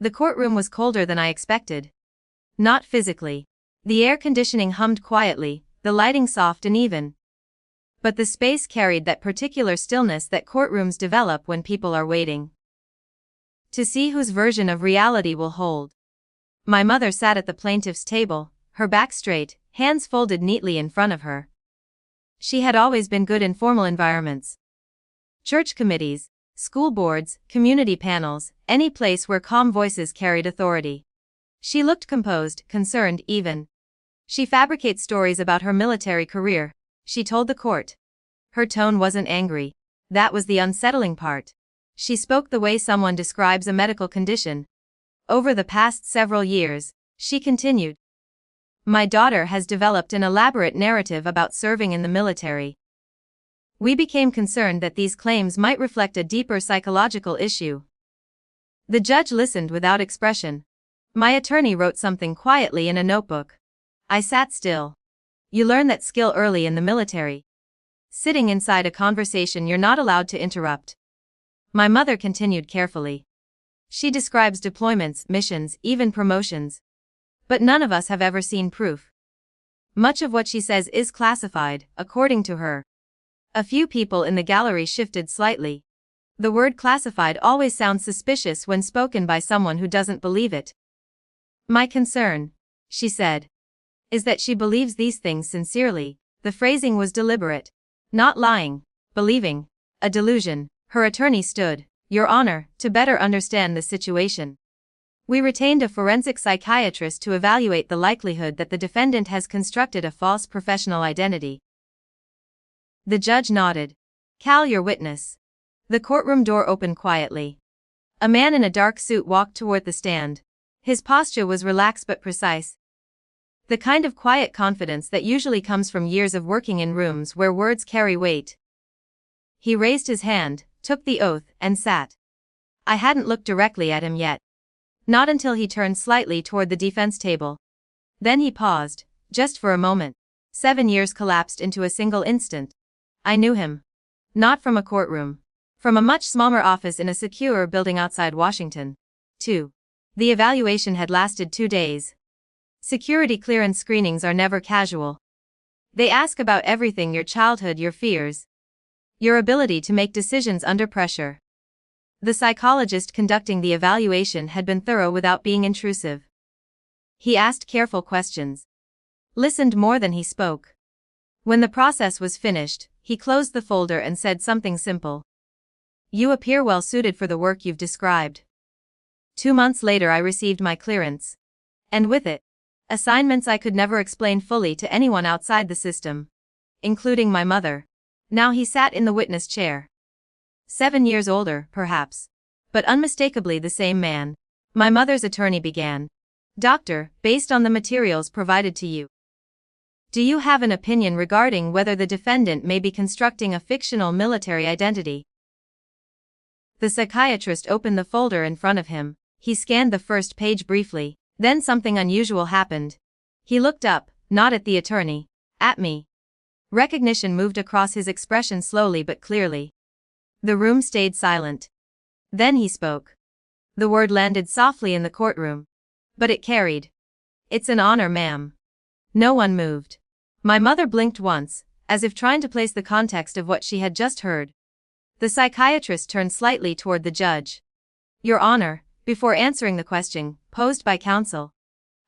The courtroom was colder than I expected. Not physically. The air conditioning hummed quietly, the lighting soft and even. But the space carried that particular stillness that courtrooms develop when people are waiting to see whose version of reality will hold. My mother sat at the plaintiff's table, her back straight, hands folded neatly in front of her. She had always been good in formal environments. Church committees, school boards, community panels, any place where calm voices carried authority. She looked composed, concerned even. She fabricates stories about her military career, she told the court. Her tone wasn't angry. That was the unsettling part. She spoke the way someone describes a medical condition. Over the past several years, she continued, my daughter has developed an elaborate narrative about serving in the military. We became concerned that these claims might reflect a deeper psychological issue. The judge listened without expression. My attorney wrote something quietly in a notebook. I sat still. You learn that skill early in the military. Sitting inside a conversation you're not allowed to interrupt. My mother continued carefully. She describes deployments, missions, even promotions. But none of us have ever seen proof. Much of what she says is classified, according to her. A few people in the gallery shifted slightly. The word classified always sounds suspicious when spoken by someone who doesn't believe it. My concern, she said, is that she believes these things sincerely. The phrasing was deliberate. Not lying, believing. A delusion. Her attorney stood. Your Honor, to better understand the situation, we retained a forensic psychiatrist to evaluate the likelihood that the defendant has constructed a false professional identity. The judge nodded. Call your witness. The courtroom door opened quietly. A man in a dark suit walked toward the stand. His posture was relaxed but precise. The kind of quiet confidence that usually comes from years of working in rooms where words carry weight. He raised his hand, took the oath, and sat. I hadn't looked directly at him yet. Not until he turned slightly toward the defense table. Then he paused, just for a moment. 7 years collapsed into a single instant. I knew him. Not from a courtroom. From a much smaller office in a secure building outside Washington. 2. The evaluation had lasted 2 days. Security clearance screenings are never casual. They ask about everything: your childhood, your fears, your ability to make decisions under pressure. The psychologist conducting the evaluation had been thorough without being intrusive. He asked careful questions. Listened more than he spoke. When the process was finished, he closed the folder and said something simple. You appear well suited for the work you've described. 2 months later I received my clearance. And with it, assignments I could never explain fully to anyone outside the system, including my mother. Now he sat in the witness chair. 7 years older, perhaps, but unmistakably the same man. My mother's attorney began. Doctor, based on the materials provided to you, do you have an opinion regarding whether the defendant may be constructing a fictional military identity? The psychiatrist opened the folder in front of him. He scanned the first page briefly. Then something unusual happened. He looked up, not at the attorney, at me. Recognition moved across his expression slowly but clearly. The room stayed silent. Then he spoke. The word landed softly in the courtroom. But it carried. It's an honor, ma'am. No one moved. My mother blinked once, as if trying to place the context of what she had just heard. The psychiatrist turned slightly toward the judge. Your Honor, before answering the question posed by counsel,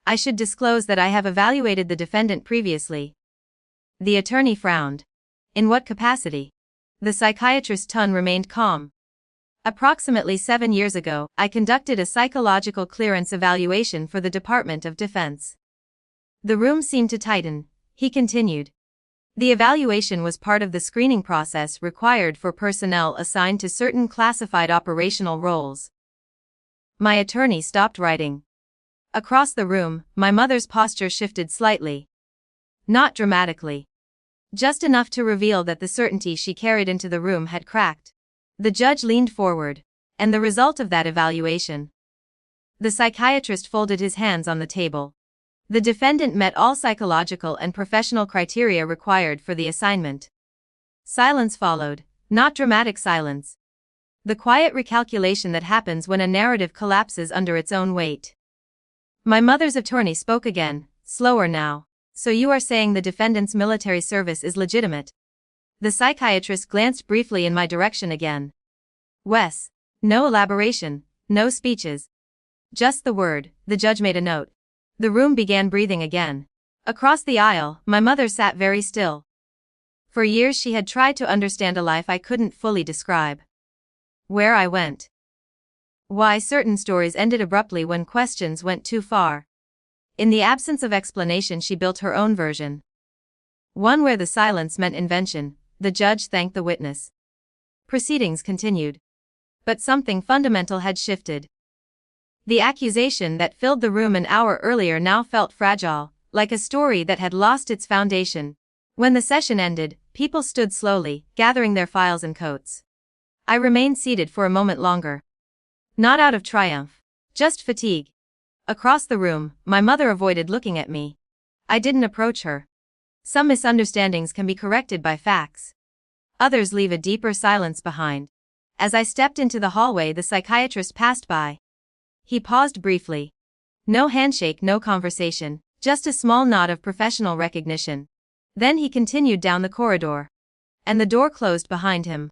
I should disclose that I have evaluated the defendant previously. The attorney frowned. In what capacity? The psychiatrist's tone remained calm. Approximately 7 years ago, I conducted a psychological clearance evaluation for the Department of Defense. The room seemed to tighten. He continued. The evaluation was part of the screening process required for personnel assigned to certain classified operational roles. My attorney stopped writing. Across the room, my mother's posture shifted slightly. Not dramatically. Just enough to reveal that the certainty she carried into the room had cracked. The judge leaned forward. And the result of that evaluation? The psychiatrist folded his hands on the table. The defendant met all psychological and professional criteria required for the assignment. Silence followed, not dramatic silence. The quiet recalculation that happens when a narrative collapses under its own weight. My mother's attorney spoke again, slower now. So you are saying the defendant's military service is legitimate? The psychiatrist glanced briefly in my direction again. Wes. No elaboration, no speeches. Just the word. The judge made a note. The room began breathing again. Across the aisle, my mother sat very still. For years she had tried to understand a life I couldn't fully describe. Where I went. Why certain stories ended abruptly when questions went too far. In the absence of explanation, she built her own version. One where the silence meant invention. The judge thanked the witness. Proceedings continued. But something fundamental had shifted. The accusation that filled the room an hour earlier now felt fragile, like a story that had lost its foundation. When the session ended, people stood slowly, gathering their files and coats. I remained seated for a moment longer. Not out of triumph. Just fatigue. Across the room, my mother avoided looking at me. I didn't approach her. Some misunderstandings can be corrected by facts. Others leave a deeper silence behind. As I stepped into the hallway, the psychiatrist passed by. He paused briefly. No handshake, no conversation, just a small nod of professional recognition. Then he continued down the corridor. And the door closed behind him.